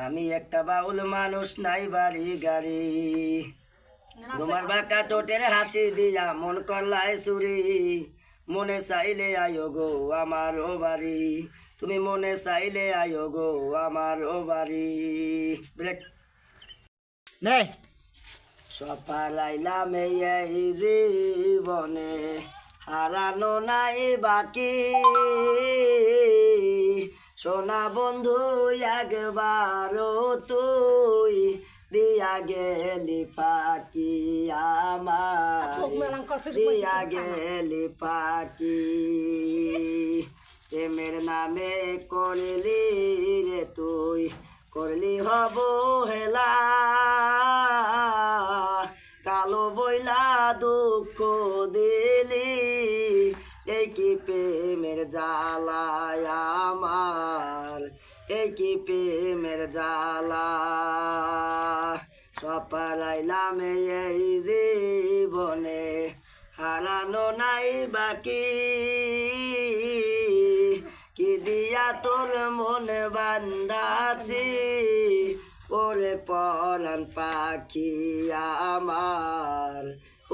আমি একটা বাউল মানুষ, নাই বাড়ি গাড়ি। তোমার বাঁকা টোটের হাসি দিয়া মন করলাই চুরি। মনে চাইলে আয়ো গো আমার ও বাড়ি, তুমি মনে চাইলে আয়ো গো আমার ও বাড়ি। ব্রেক নে সব পালাইলাম এই জীবনে, হারানো নাই বাকি। সোনা বন্ধু একবারও তুই দিয়া গেলি ফাঁকি আমার, দিয়া গেলি ফাঁকি। প্রেমের নামে করলি রে তুই, করলি হব হেলা। কালো বইলা দুঃখ দিলি, এই কি প্রেমের জ্বালায় আমার, এই কি প্রেমের জ্বালা। সব পালাইলাম এই জীবনে, হারানো নাই বাকি। কি দিয়া তোর মনে বান্ধাছি, ওরে পরাণ পাখি আমার,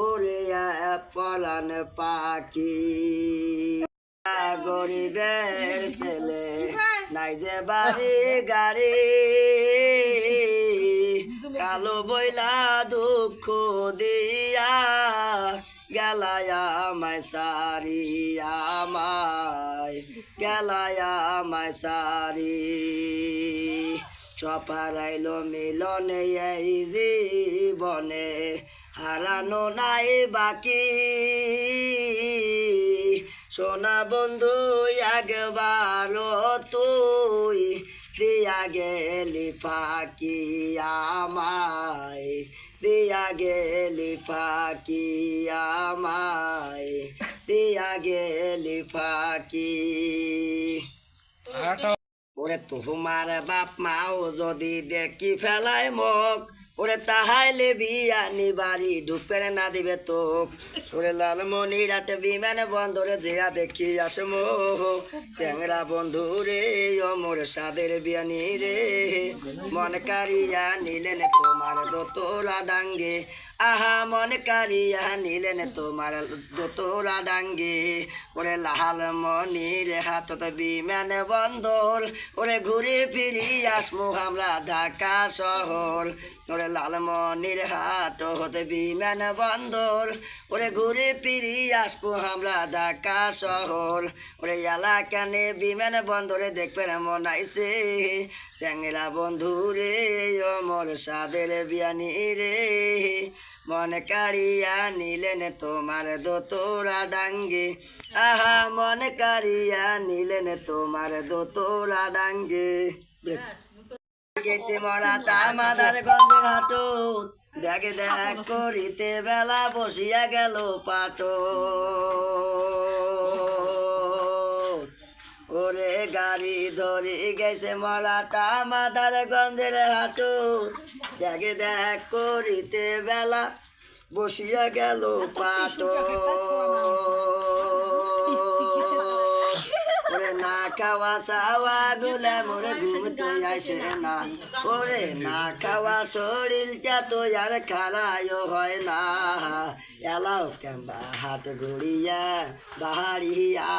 ওরে পরাণ পাখি। গরিবের ছেলে নাই যে বাড়ি গাড়ি, কালো বইলা দুঃখ দিয়া গেলায় আমায় সারি, আমায় গেলায় আমায় সারি। সপারাইল মিলনে এই জীবনে, হারানো নাই বাকি। সোনা বন্ধু একবারও তুই দিয়া গেলি ফাঁকি আমায়, দিয়া গেলি ফাঁকি আমায়, দিয়া গেলি ফাঁকি। ওরে তোমার বাপ মাও যদি দেখি ফেলায় মোক, ওরে তাহাইলে বিয়া নিবারি ঢুকপেরে না দিবে তোক। ওরে লালমনি রাতে বিমান বন্দরে জিয়া দেখি আসমো, চ্যাংরা বন্ধু রে অমর সাদের বিয়ানি রে। মন কারিয়া নিলেন তোমার দোতলা ডাঙ্গে, আহা মন কারিয়া নিলেন তোমার দোতলা ডাঙ্গে। ওরে লাল মনির হাতত বিমান বন্দর, ওরে ঘুরে ফিরি আসমু আমরা ঢাকা শহর। ওরে লালমনির হাট হতে বিমান বন্দর, ওরে ঘুরে ফিরি আসবো আমরা ঢাকা শহর। ওরে এলাকানে বিমান বন্দরে দেখবেন মন আইছে, চ্যাংরা বন্ধু রে অমর সাদের বিয়ানি রে। মন কারিয়া নিলেন তোমার দোতরা ডাঙ্গে, আহা মন কারিয়া নিলেন তোমার দোতরা ডাঙ্গে। গেছি মরা তামাদার গঞ্জের হাটো, দেখে দেখ করিতে বেলা বসিয়া গেল পাটো। ওরে গাড়ি ধরি গেছে মরা তামাদার গঞ্জের হাটো, দেখে দেখ করিতে বেলা বসিয়া গেল পাটো। ওরে না খাওয়া চাওয়া গুলা মোরে ঘুম তো আসে না, ওরে না খাওয়া শরীরটা তো আর খারায় হয় না। এলাও কেমবা হাট ঘুরিয়া বাহারিয়া